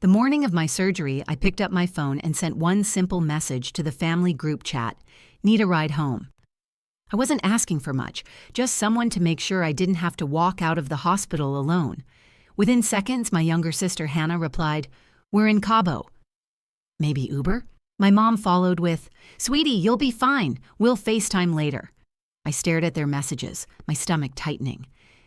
The morning of my surgery, I picked up my phone and sent one simple message to the family group chat: "Need a ride home." I wasn't asking for much, just someone to make sure I didn't have to walk out of the hospital alone. Within seconds, my younger sister Hannah replied, "We're in Cabo." "Maybe Uber?" My mom followed with, "Sweetie, you'll be fine. We'll FaceTime later." I stared at their messages, my stomach tightening.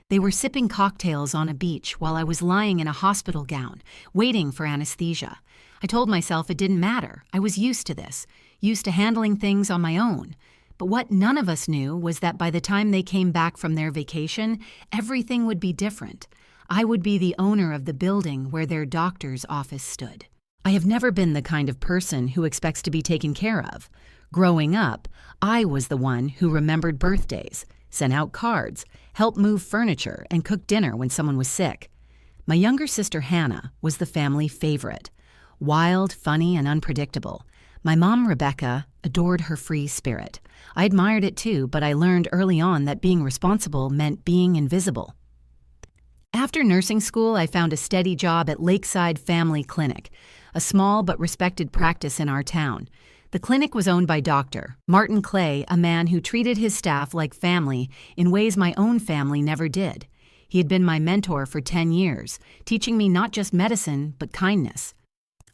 They were sipping cocktails on a beach while I was lying in a hospital gown, waiting for anesthesia. I told myself it didn't matter. I was used to this, used to handling things on my own. But what none of us knew was that by the time they came back from their vacation, everything would be different. I would be the owner of the building where their doctor's office stood. I have never been the kind of person who expects to be taken care of. Growing up, I was the one who remembered birthdays, sent out cards, helped move furniture, and cooked dinner when someone was sick. My younger sister Hannah was the family favorite. Wild, funny, and unpredictable. My mom, Rebecca, adored her free spirit. I admired it too, but I learned early on that being responsible meant being invisible. After nursing school, I found a steady job at Lakeside Family Clinic, a small but respected practice in our town. The clinic was owned by Dr. Martin Clay, a man who treated his staff like family in ways my own family never did. He had been my mentor for 10 years, teaching me not just medicine, but kindness.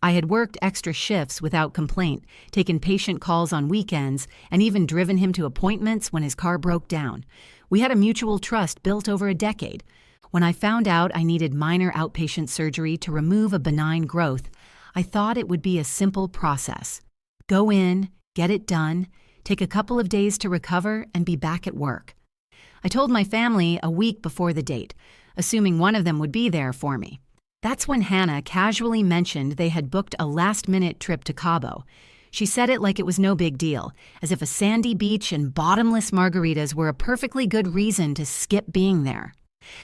I had worked extra shifts without complaint, taken patient calls on weekends, and even driven him to appointments when his car broke down. We had a mutual trust built over a decade. When I found out I needed minor outpatient surgery to remove a benign growth, I thought it would be a simple process. Go in, get it done, take a couple of days to recover, and be back at work. I told my family a week before the date, assuming one of them would be there for me. That's when Hannah casually mentioned they had booked a last-minute trip to Cabo. She said it like it was no big deal, as if a sandy beach and bottomless margaritas were a perfectly good reason to skip being there.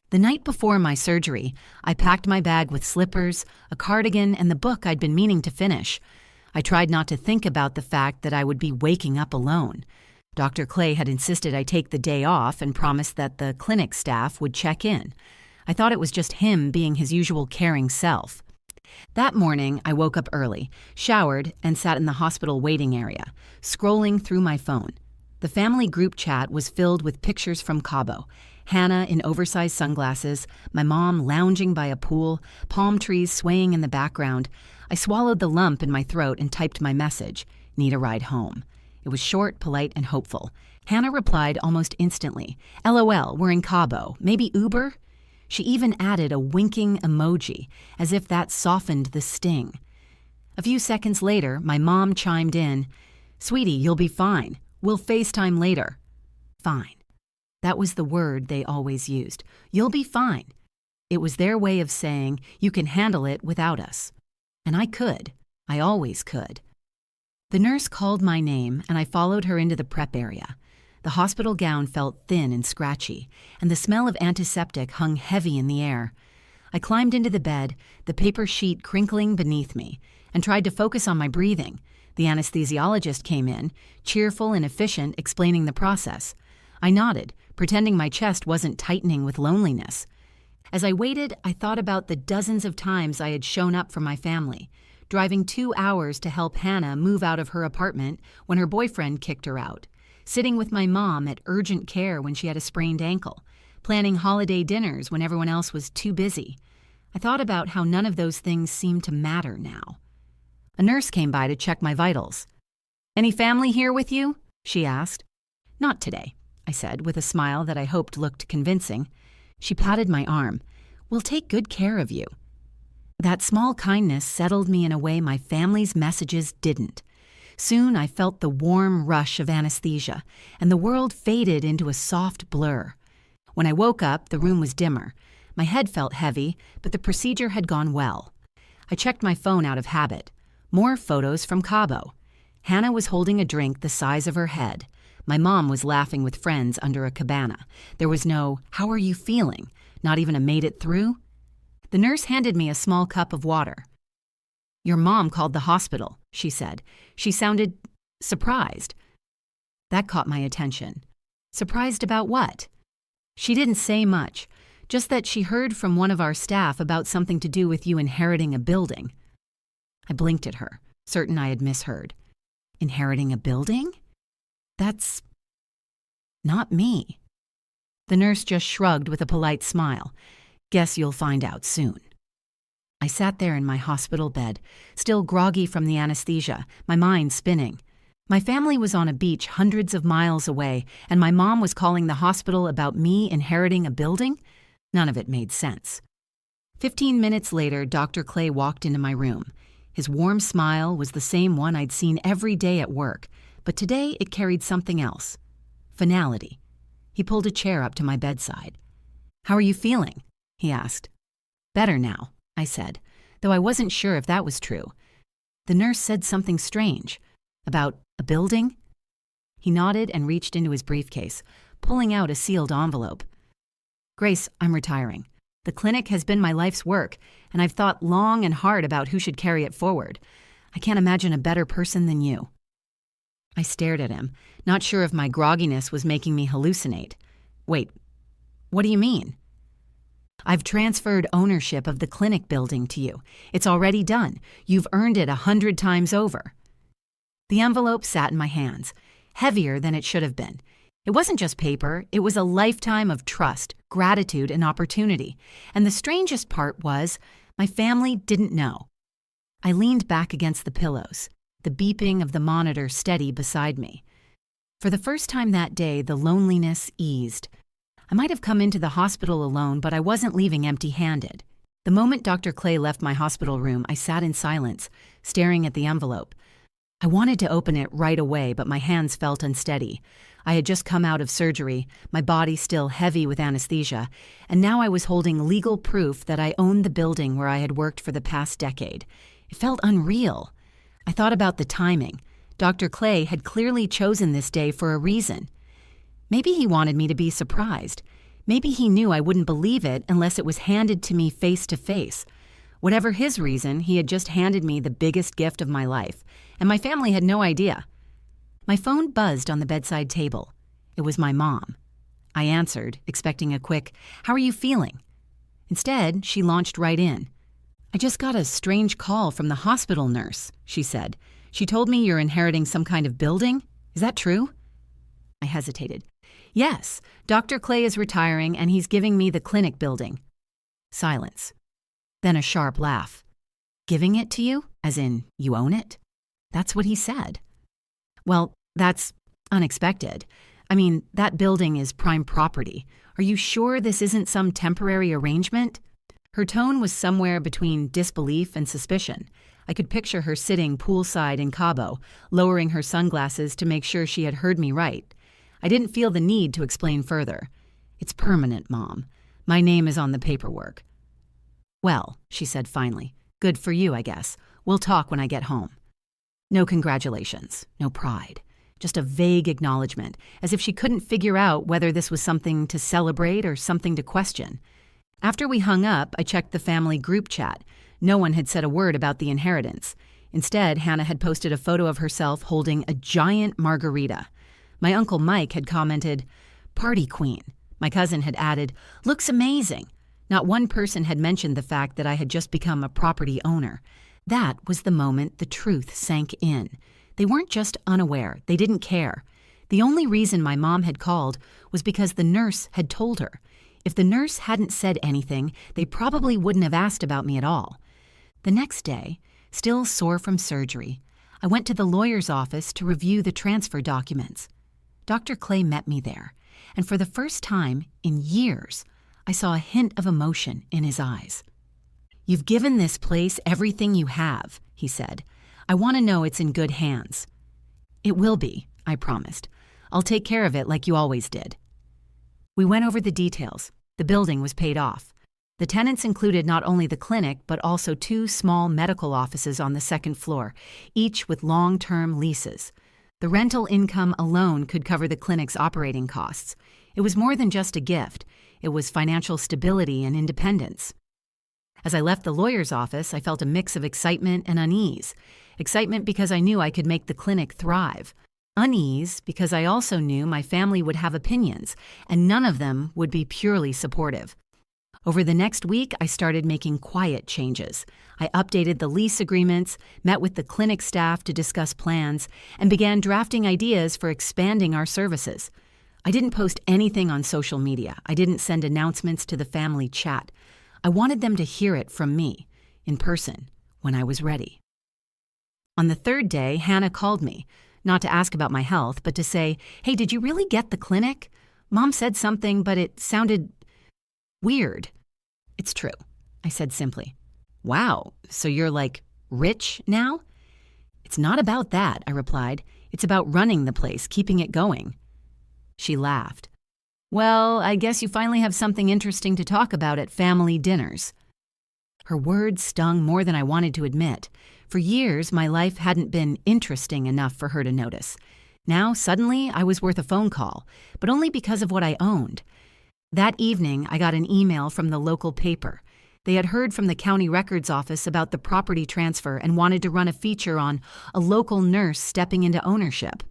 The night before my surgery, I packed my bag with slippers, a cardigan, and the book I'd been meaning to finish. I tried not to think about the fact that I would be waking up alone. Dr. Clay had insisted I take the day off and promised that the clinic staff would check in. I thought it was just him being his usual caring self. That morning, I woke up early, showered, and sat in the hospital waiting area, scrolling through my phone. The family group chat was filled with pictures from Cabo. Hannah in oversized sunglasses, my mom lounging by a pool, palm trees swaying in the background. I swallowed the lump in my throat and typed my message, "Need a ride home." It was short, polite, and hopeful. Hannah replied almost instantly, "LOL, we're in Cabo. Maybe Uber?" She even added a winking emoji, as if that softened the sting. A few seconds later, my mom chimed in, "Sweetie, you'll be fine. We'll FaceTime later." Fine. That was the word they always used. You'll be fine. It was their way of saying, you can handle it without us. And I could. I always could. The nurse called my name, and I followed her into the prep area. The hospital gown felt thin and scratchy, and the smell of antiseptic hung heavy in the air. I climbed into the bed, the paper sheet crinkling beneath me, and tried to focus on my breathing. The anesthesiologist came in, cheerful and efficient, explaining the process. I nodded, pretending my chest wasn't tightening with loneliness. As I waited, I thought about the dozens of times I had shown up for my family, driving 2 hours to help Hannah move out of her apartment when her boyfriend kicked her out, sitting with my mom at urgent care when she had a sprained ankle, planning holiday dinners when everyone else was too busy. I thought about how none of those things seemed to matter now. A nurse came by to check my vitals. "Any family here with you?" she asked. "Not today," I said with a smile that I hoped looked convincing. She patted my arm. "We'll take good care of you." That small kindness settled me in a way my family's messages didn't. Soon I felt the warm rush of anesthesia, and the world faded into a soft blur. When I woke up, the room was dimmer. My head felt heavy, but the procedure had gone well. I checked my phone out of habit. More photos from Cabo. Hannah was holding a drink the size of her head. My mom was laughing with friends under a cabana. There was no, "How are you feeling?" Not even a "made it through." The nurse handed me a small cup of water. "Your mom called the hospital," she said. She sounded surprised. That caught my attention. Surprised about what? She didn't say much, just that she heard from one of our staff about something to do with you inheriting a building. I blinked at her, certain I had misheard. Inheriting a building? That's not me. The nurse just shrugged with a polite smile. Guess you'll find out soon. I sat there in my hospital bed, still groggy from the anesthesia, my mind spinning. My family was on a beach hundreds of miles away, and my mom was calling the hospital about me inheriting a building? None of it made sense. 15 minutes later, Dr. Clay walked into my room. His warm smile was the same one I'd seen every day at work, but today it carried something else. Finality. He pulled a chair up to my bedside. "How are you feeling?" he asked. "Better now," I said, though I wasn't sure if that was true. The nurse said something strange. About a building? He nodded and reached into his briefcase, pulling out a sealed envelope. "Grace, I'm retiring. The clinic has been my life's work, and I've thought long and hard about who should carry it forward. I can't imagine a better person than you." I stared at him, not sure if my grogginess was making me hallucinate. "Wait, what do you mean?" "I've transferred ownership of the clinic building to you. It's already done. You've earned it 100 times over." The envelope sat in my hands, heavier than it should have been. It wasn't just paper, it was a lifetime of trust, gratitude, and opportunity. And the strangest part was, my family didn't know. I leaned back against the pillows, the beeping of the monitor steady beside me. For the first time that day, the loneliness eased. I might have come into the hospital alone, but I wasn't leaving empty-handed. The moment Dr. Clay left my hospital room, I sat in silence, staring at the envelope. I wanted to open it right away, but my hands felt unsteady. I had just come out of surgery, my body still heavy with anesthesia, and now I was holding legal proof that I owned the building where I had worked for the past decade. It felt unreal. I thought about the timing. Dr. Clay had clearly chosen this day for a reason. Maybe he wanted me to be surprised. Maybe he knew I wouldn't believe it unless it was handed to me face to face. Whatever his reason, he had just handed me the biggest gift of my life, and my family had no idea. My phone buzzed on the bedside table. It was my mom. I answered, expecting a quick, "How are you feeling?" Instead, she launched right in. "I just got a strange call from the hospital nurse," she said. "She told me you're inheriting some kind of building. Is that true?" I hesitated. "Yes, Dr. Clay is retiring and he's giving me the clinic building." Silence. Then a sharp laugh. "Giving it to you? As in, you own it?" "That's what he said." "Well, that's unexpected. I mean, that building is prime property. Are you sure this isn't some temporary arrangement?" Her tone was somewhere between disbelief and suspicion. I could picture her sitting poolside in Cabo, lowering her sunglasses to make sure she had heard me right. I didn't feel the need to explain further. "It's permanent, Mom. My name is on the paperwork." "Well," she said finally, "good for you, I guess. We'll talk when I get home." No congratulations, no pride, just a vague acknowledgement, as if she couldn't figure out whether this was something to celebrate or something to question. After we hung up, I checked the family group chat. No one had said a word about the inheritance. Instead, Hannah had posted a photo of herself holding a giant margarita. My Uncle Mike had commented, "Party queen." My cousin had added, "Looks amazing." Not one person had mentioned the fact that I had just become a property owner. That was the moment the truth sank in. They weren't just unaware, they didn't care. The only reason my mom had called was because the nurse had told her. If the nurse hadn't said anything, they probably wouldn't have asked about me at all. The next day, still sore from surgery, I went to the lawyer's office to review the transfer documents. Dr. Clay met me there, and for the first time in years, I saw a hint of emotion in his eyes. "You've given this place everything you have," he said. "I want to know it's in good hands." "It will be," I promised. "I'll take care of it like you always did." We went over the details. The building was paid off. The tenants included not only the clinic, but also 2 small medical offices on the second floor, each with long-term leases. The rental income alone could cover the clinic's operating costs. It was more than just a gift. It was financial stability and independence. As I left the lawyer's office, I felt a mix of excitement and unease. Excitement because I knew I could make the clinic thrive. Unease because I also knew my family would have opinions, and none of them would be purely supportive. Over the next week, I started making quiet changes. I updated the lease agreements, met with the clinic staff to discuss plans, and began drafting ideas for expanding our services. I didn't post anything on social media. I didn't send announcements to the family chat. I wanted them to hear it from me, in person, when I was ready. On the third day, Hannah called me, not to ask about my health, but to say, "Hey, did you really get the clinic? Mom said something, but it sounded weird." "It's true," I said simply. "Wow, so you're like rich now?" "It's not about that," I replied. "It's about running the place, keeping it going." She laughed. "Well, I guess you finally have something interesting to talk about at family dinners." Her words stung more than I wanted to admit. For years, my life hadn't been interesting enough for her to notice. Now, suddenly, I was worth a phone call, but only because of what I owned. That evening, I got an email from the local paper. They had heard from the county records office about the property transfer and wanted to run a feature on a local nurse stepping into ownership.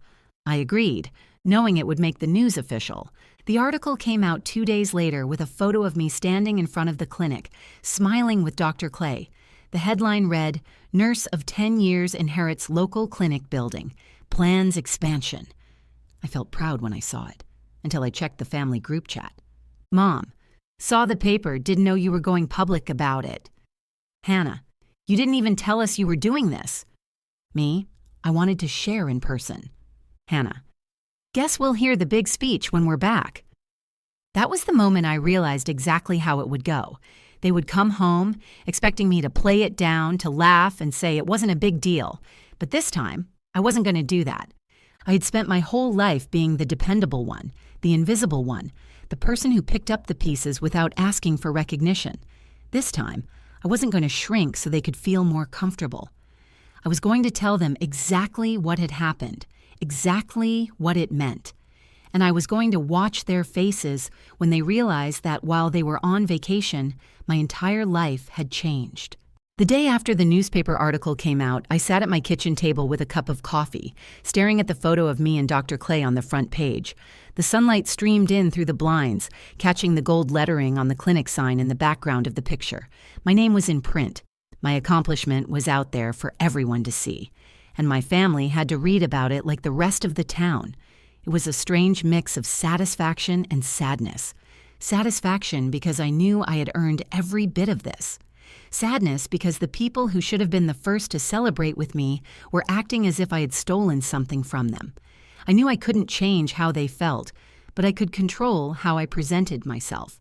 I agreed, knowing it would make the news official. The article came out 2 days later with a photo of me standing in front of the clinic, smiling with Dr. Clay. The headline read, "Nurse of 10 years inherits local clinic building. Plans expansion." I felt proud when I saw it, until I checked the family group chat. "Mom, saw the paper, didn't know you were going public about it." "Hannah, you didn't even tell us you were doing this." "Me, I wanted to share in person." "Hannah, guess we'll hear the big speech when we're back." That was the moment I realized exactly how it would go. They would come home, expecting me to play it down, to laugh and say it wasn't a big deal. But this time, I wasn't going to do that. I had spent my whole life being the dependable one, the invisible one, the person who picked up the pieces without asking for recognition. This time, I wasn't going to shrink so they could feel more comfortable. I was going to tell them exactly what had happened, exactly what it meant. And I was going to watch their faces when they realized that while they were on vacation, my entire life had changed. The day after the newspaper article came out, I sat at my kitchen table with a cup of coffee, staring at the photo of me and Dr. Clay on the front page. The sunlight streamed in through the blinds, catching the gold lettering on the clinic sign in the background of the picture. My name was in print. My accomplishment was out there for everyone to see. And my family had to read about it like the rest of the town. It was a strange mix of satisfaction and sadness. Satisfaction because I knew I had earned every bit of this. Sadness because the people who should have been the first to celebrate with me were acting as if I had stolen something from them. I knew I couldn't change how they felt, but I could control how I presented myself.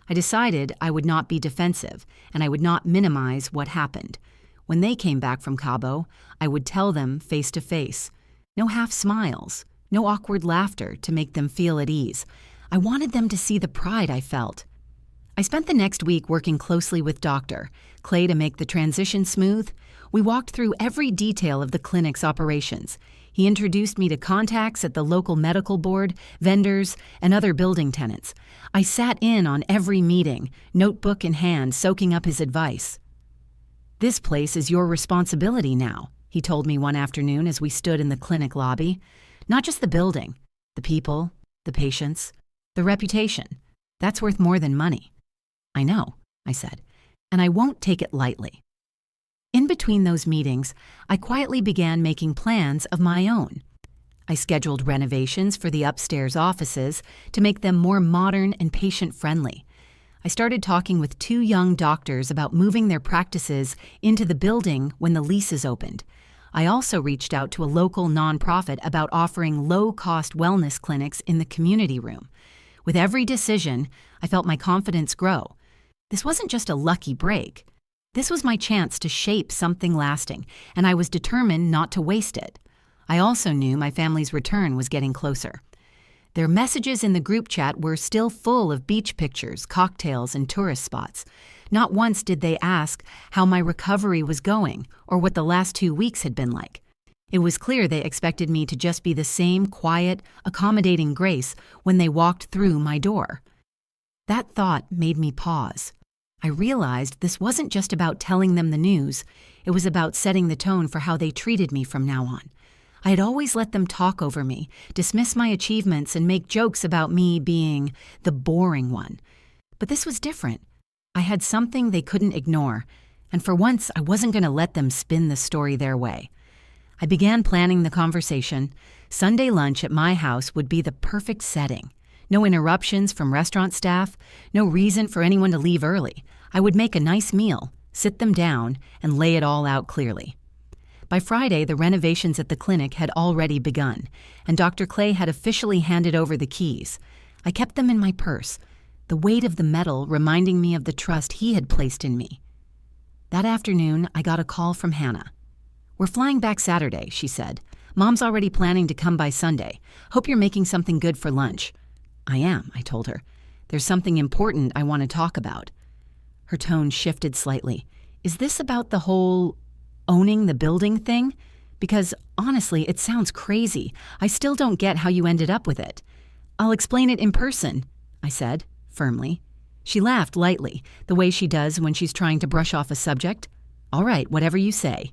I decided I would not be defensive, and I would not minimize what happened. When they came back from Cabo, I would tell them face to face. No half smiles, no awkward laughter to make them feel at ease. I wanted them to see the pride I felt. I spent the next week working closely with Dr. Clay to make the transition smooth. We walked through every detail of the clinic's operations. He introduced me to contacts at the local medical board, vendors, and other building tenants. I sat in on every meeting, notebook in hand, soaking up his advice. "This place is your responsibility now," he told me one afternoon as we stood in the clinic lobby. "Not just the building, the people, the patients, the reputation. That's worth more than money." "I know," I said, "and I won't take it lightly." In between those meetings, I quietly began making plans of my own. I scheduled renovations for the upstairs offices to make them more modern and patient-friendly. I started talking with 2 young doctors about moving their practices into the building when the leases opened. I also reached out to a local nonprofit about offering low-cost wellness clinics in the community room. With every decision, I felt my confidence grow. This wasn't just a lucky break. This was my chance to shape something lasting, and I was determined not to waste it. I also knew my family's return was getting closer. Their messages in the group chat were still full of beach pictures, cocktails, and tourist spots. Not once did they ask how my recovery was going or what the last 2 weeks had been like. It was clear they expected me to just be the same quiet, accommodating Grace when they walked through my door. That thought made me pause. I realized this wasn't just about telling them the news. It was about setting the tone for how they treated me from now on. I had always let them talk over me, dismiss my achievements, and make jokes about me being the boring one. But this was different. I had something they couldn't ignore, and for once I wasn't going to let them spin the story their way. I began planning the conversation. Sunday lunch at my house would be the perfect setting. No interruptions from restaurant staff, no reason for anyone to leave early. I would make a nice meal, sit them down, and lay it all out clearly. By Friday, the renovations at the clinic had already begun, and Dr. Clay had officially handed over the keys. I kept them in my purse, the weight of the metal reminding me of the trust he had placed in me. That afternoon, I got a call from Hannah. "We're flying back Saturday," she said. "Mom's already planning to come by Sunday. Hope you're making something good for lunch." "I am," I told her. "There's something important I want to talk about." Her tone shifted slightly. "Is this about the whole owning the building thing? Because, honestly, it sounds crazy. I still don't get how you ended up with it." "I'll explain it in person," I said, firmly. She laughed lightly, the way she does when she's trying to brush off a subject. "All right, whatever you say."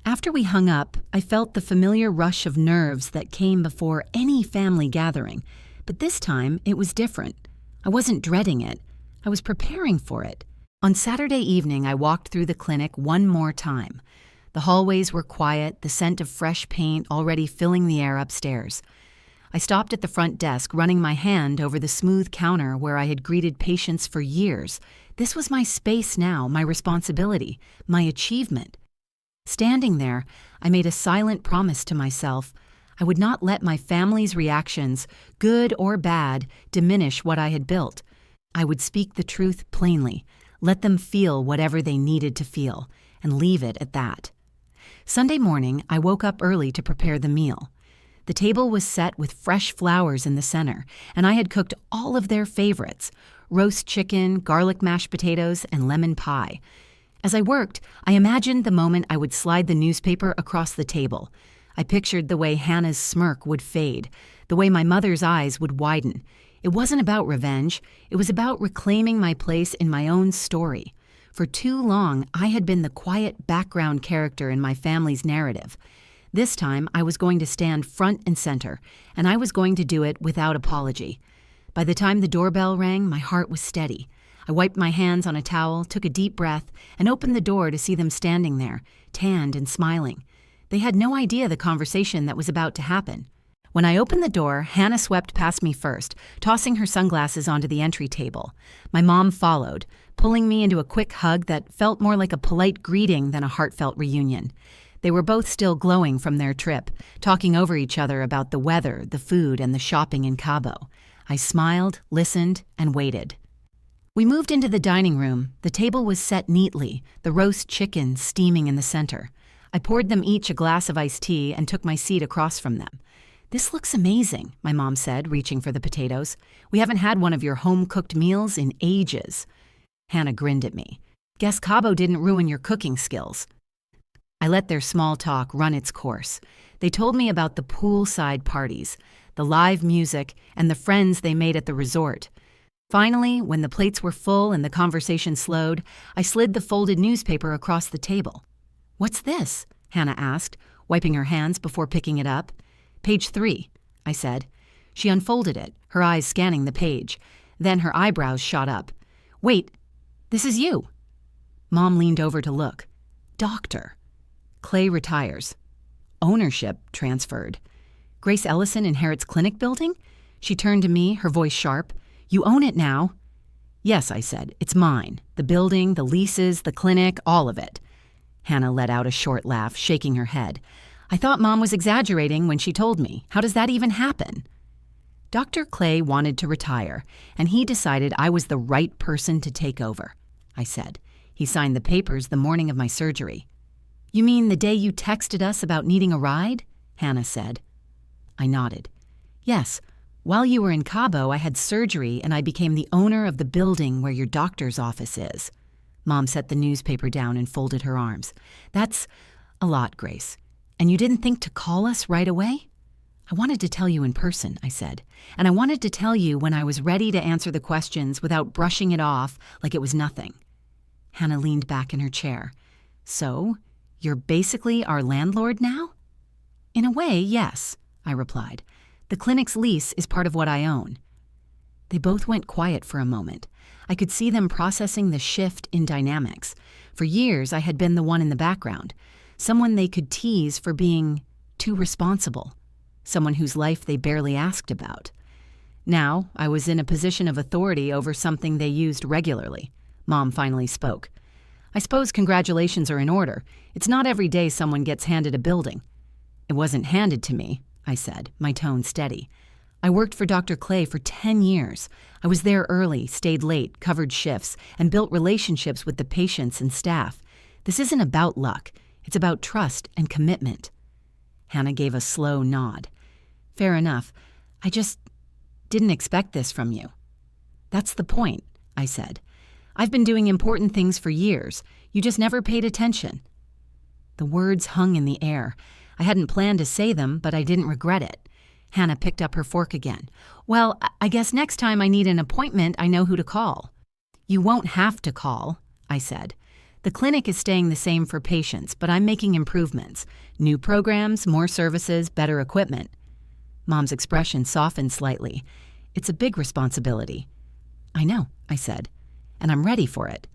After we hung up, I felt the familiar rush of nerves that came before any family gathering, but this time it was different. I wasn't dreading it. I was preparing for it. On Saturday evening, I walked through the clinic one more time. The hallways were quiet, the scent of fresh paint already filling the air upstairs. I stopped at the front desk, running my hand over the smooth counter where I had greeted patients for years. This was my space now, my responsibility, my achievement. Standing there, I made a silent promise to myself. I would not let my family's reactions, good or bad, diminish what I had built. I would speak the truth plainly, let them feel whatever they needed to feel, and leave it at that. Sunday morning, I woke up early to prepare the meal. The table was set with fresh flowers in the center, and I had cooked all of their favorites: roast chicken, garlic mashed potatoes, and lemon pie. As I worked, I imagined the moment I would slide the newspaper across the table. I pictured the way Hannah's smirk would fade, the way my mother's eyes would widen. It wasn't about revenge. It was about reclaiming my place in my own story. For too long, I had been the quiet background character in my family's narrative. This time, I was going to stand front and center, and I was going to do it without apology. By the time the doorbell rang, my heart was steady. I wiped my hands on a towel, took a deep breath, and opened the door to see them standing there, tanned and smiling. They had no idea the conversation that was about to happen. When I opened the door, Hannah swept past me first, tossing her sunglasses onto the entry table. My mom followed, pulling me into a quick hug that felt more like a polite greeting than a heartfelt reunion. They were both still glowing from their trip, talking over each other about the weather, the food, and the shopping in Cabo. I smiled, listened, and waited. We moved into the dining room. The table was set neatly, the roast chicken steaming in the center. I poured them each a glass of iced tea and took my seat across from them. "This looks amazing," my mom said, reaching for the potatoes. "We haven't had one of your home-cooked meals in ages." Hannah grinned at me. "Guess Cabo didn't ruin your cooking skills." I let their small talk run its course. They told me about the poolside parties, the live music, and the friends they made at the resort. Finally, when the plates were full and the conversation slowed, I slid the folded newspaper across the table. "What's this?" Hannah asked, wiping her hands before picking it up. "Page 3, I said. She unfolded it, her eyes scanning the page. Then her eyebrows shot up. "Wait, this is you." Mom leaned over to look. "Doctor. Clay retires. Ownership transferred. Grace Ellison inherits clinic building?" She turned to me, her voice sharp. "You own it now." "Yes," I said. "It's mine. The building, the leases, the clinic, all of it." Hannah let out a short laugh, shaking her head. "I thought Mom was exaggerating when she told me. How does that even happen?" Dr. Clay wanted to retire, and he decided I was the right person to take over, I said. He signed the papers the morning of my surgery. "You mean the day you texted us about needing a ride?" Hannah said. I nodded. "Yes. While you were in Cabo, I had surgery and I became the owner of the building where your doctor's office is." Mom set the newspaper down and folded her arms. "That's a lot, Grace. And you didn't think to call us right away?" "I wanted to tell you in person," I said. "And I wanted to tell you when I was ready to answer the questions without brushing it off like it was nothing." Hannah leaned back in her chair. "So, you're basically our landlord now?" "In a way, yes," I replied. "The clinic's lease is part of what I own." They both went quiet for a moment. I could see them processing the shift in dynamics. For years, I had been the one in the background, someone they could tease for being too responsible, someone whose life they barely asked about. Now, I was in a position of authority over something they used regularly. Mom finally spoke. I suppose congratulations are in order. It's not every day someone gets handed a building. It wasn't handed to me, I said, my tone steady. I worked for Dr. Clay for 10 years. I was there early, stayed late, covered shifts, and built relationships with the patients and staff. This isn't about luck. It's about trust and commitment. Hannah gave a slow nod. Fair enough. I just didn't expect this from you. That's the point, I said. I've been doing important things for years. You just never paid attention. The words hung in the air. I hadn't planned to say them, but I didn't regret it. Hannah picked up her fork again. Well, I guess next time I need an appointment, I know who to call. You won't have to call, I said. The clinic is staying the same for patients, but I'm making improvements. New programs, more services, better equipment. Mom's expression softened slightly. It's a big responsibility. I know, I said, and I'm ready for it.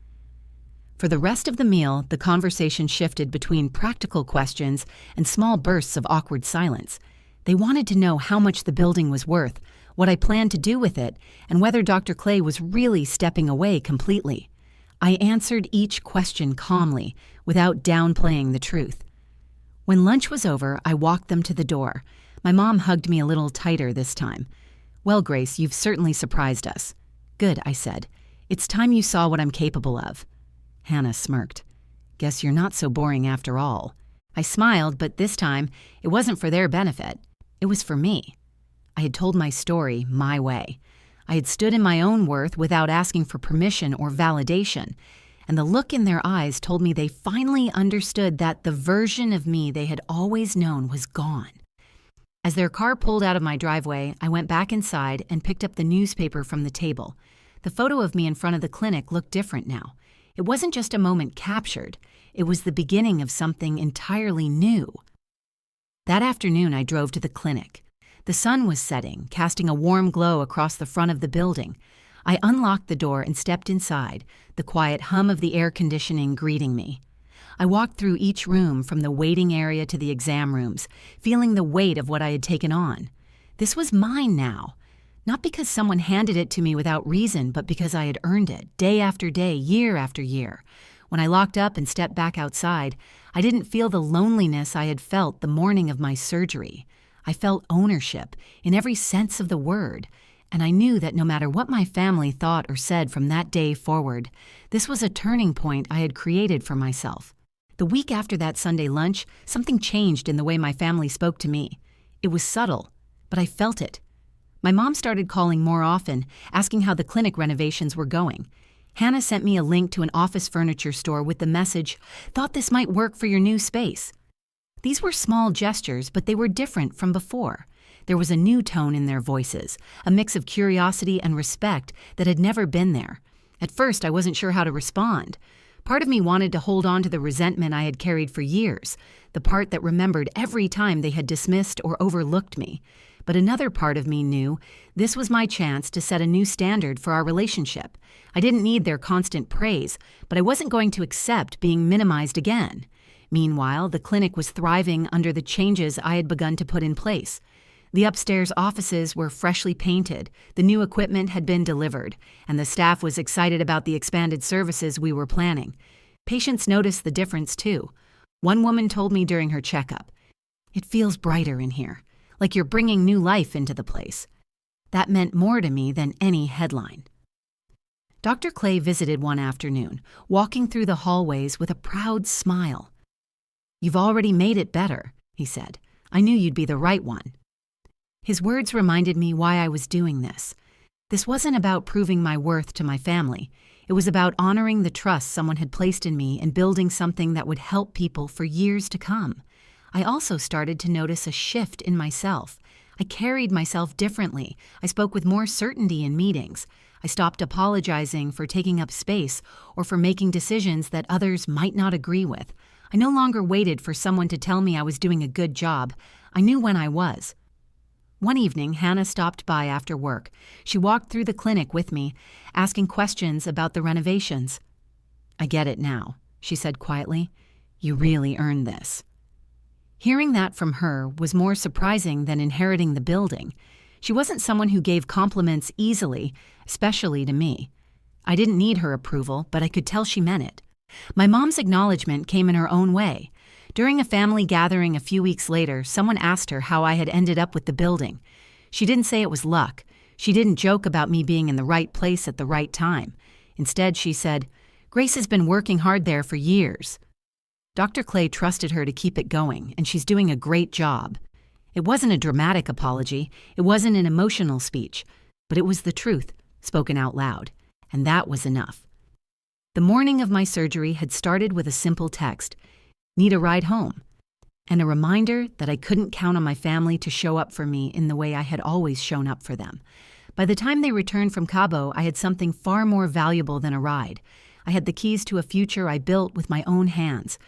For the rest of the meal, the conversation shifted between practical questions and small bursts of awkward silence. They wanted to know how much the building was worth, what I planned to do with it, and whether Dr. Clay was really stepping away completely. I answered each question calmly, without downplaying the truth. When lunch was over, I walked them to the door. My mom hugged me a little tighter this time. Well, Grace, you've certainly surprised us. Good, I said. It's time you saw what I'm capable of. Hannah smirked. Guess you're not so boring after all. I smiled, but this time, it wasn't for their benefit. It was for me. I had told my story my way. I had stood in my own worth without asking for permission or validation, and the look in their eyes told me they finally understood that the version of me they had always known was gone. As their car pulled out of my driveway, I went back inside and picked up the newspaper from the table. The photo of me in front of the clinic looked different now. It wasn't just a moment captured. It was the beginning of something entirely new. That afternoon, I drove to the clinic. The sun was setting, casting a warm glow across the front of the building. I unlocked the door and stepped inside, the quiet hum of the air conditioning greeting me. I walked through each room from the waiting area to the exam rooms, feeling the weight of what I had taken on. This was mine now. Not because someone handed it to me without reason, but because I had earned it, day after day, year after year. When I locked up and stepped back outside, I didn't feel the loneliness I had felt the morning of my surgery. I felt ownership, in every sense of the word, and I knew that no matter what my family thought or said from that day forward, this was a turning point I had created for myself. The week after that Sunday lunch, something changed in the way my family spoke to me. It was subtle, but I felt it. My mom started calling more often, asking how the clinic renovations were going. Hannah sent me a link to an office furniture store with the message, "Thought this might work for your new space." These were small gestures, but they were different from before. There was a new tone in their voices, a mix of curiosity and respect that had never been there. At first, I wasn't sure how to respond. Part of me wanted to hold on to the resentment I had carried for years, the part that remembered every time they had dismissed or overlooked me. But another part of me knew this was my chance to set a new standard for our relationship. I didn't need their constant praise, but I wasn't going to accept being minimized again. Meanwhile, the clinic was thriving under the changes I had begun to put in place. The upstairs offices were freshly painted, the new equipment had been delivered, and the staff was excited about the expanded services we were planning. Patients noticed the difference too. One woman told me during her checkup, "It feels brighter in here, like you're bringing new life into the place." That meant more to me than any headline. Dr. Clay visited one afternoon, walking through the hallways with a proud smile. "You've already made it better," he said. "I knew you'd be the right one." His words reminded me why I was doing this. This wasn't about proving my worth to my family. It was about honoring the trust someone had placed in me and building something that would help people for years to come. I also started to notice a shift in myself. I carried myself differently. I spoke with more certainty in meetings. I stopped apologizing for taking up space or for making decisions that others might not agree with. I no longer waited for someone to tell me I was doing a good job. I knew when I was. One evening, Hannah stopped by after work. She walked through the clinic with me, asking questions about the renovations. "I get it now," she said quietly. "You really earned this." Hearing that from her was more surprising than inheriting the building. She wasn't someone who gave compliments easily, especially to me. I didn't need her approval, but I could tell she meant it. My mom's acknowledgement came in her own way. During a family gathering a few weeks later, someone asked her how I had ended up with the building. She didn't say it was luck. She didn't joke about me being in the right place at the right time. Instead, she said, "Grace has been working hard there for years." Dr. Clay trusted her to keep it going, and she's doing a great job. It wasn't a dramatic apology. It wasn't an emotional speech. But it was the truth, spoken out loud. And that was enough. The morning of my surgery had started with a simple text, "Need a ride home?" and a reminder that I couldn't count on my family to show up for me in the way I had always shown up for them. By the time they returned from Cabo, I had something far more valuable than a ride. I had the keys to a future I built with my own hands.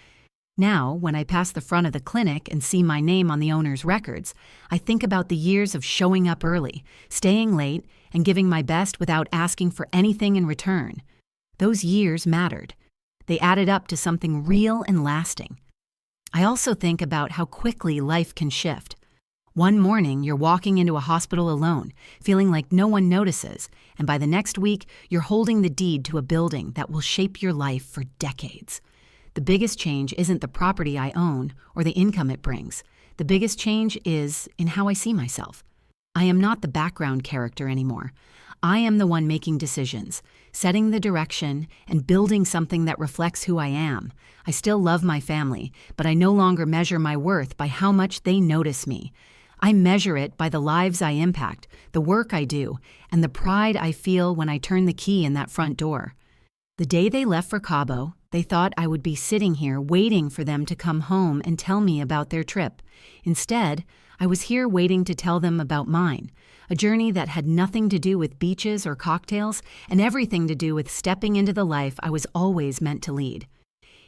Now, when I pass the front of the clinic and see my name on the owner's records, I think about the years of showing up early, staying late, and giving my best without asking for anything in return. Those years mattered. They added up to something real and lasting. I also think about how quickly life can shift. One morning, you're walking into a hospital alone, feeling like no one notices, and by the next week, you're holding the deed to a building that will shape your life for decades. The biggest change isn't the property I own or the income it brings. The biggest change is in how I see myself. I am not the background character anymore. I am the one making decisions, setting the direction, and building something that reflects who I am. I still love my family, but I no longer measure my worth by how much they notice me. I measure it by the lives I impact, the work I do, and the pride I feel when I turn the key in that front door. The day they left for Cabo, they thought I would be sitting here waiting for them to come home and tell me about their trip. Instead, I was here waiting to tell them about mine, a journey that had nothing to do with beaches or cocktails and everything to do with stepping into the life I was always meant to lead.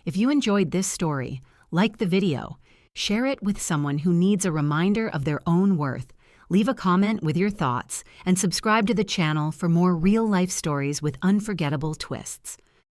If you enjoyed this story, like the video, share it with someone who needs a reminder of their own worth. Leave a comment with your thoughts and subscribe to the channel for more real-life stories with unforgettable twists.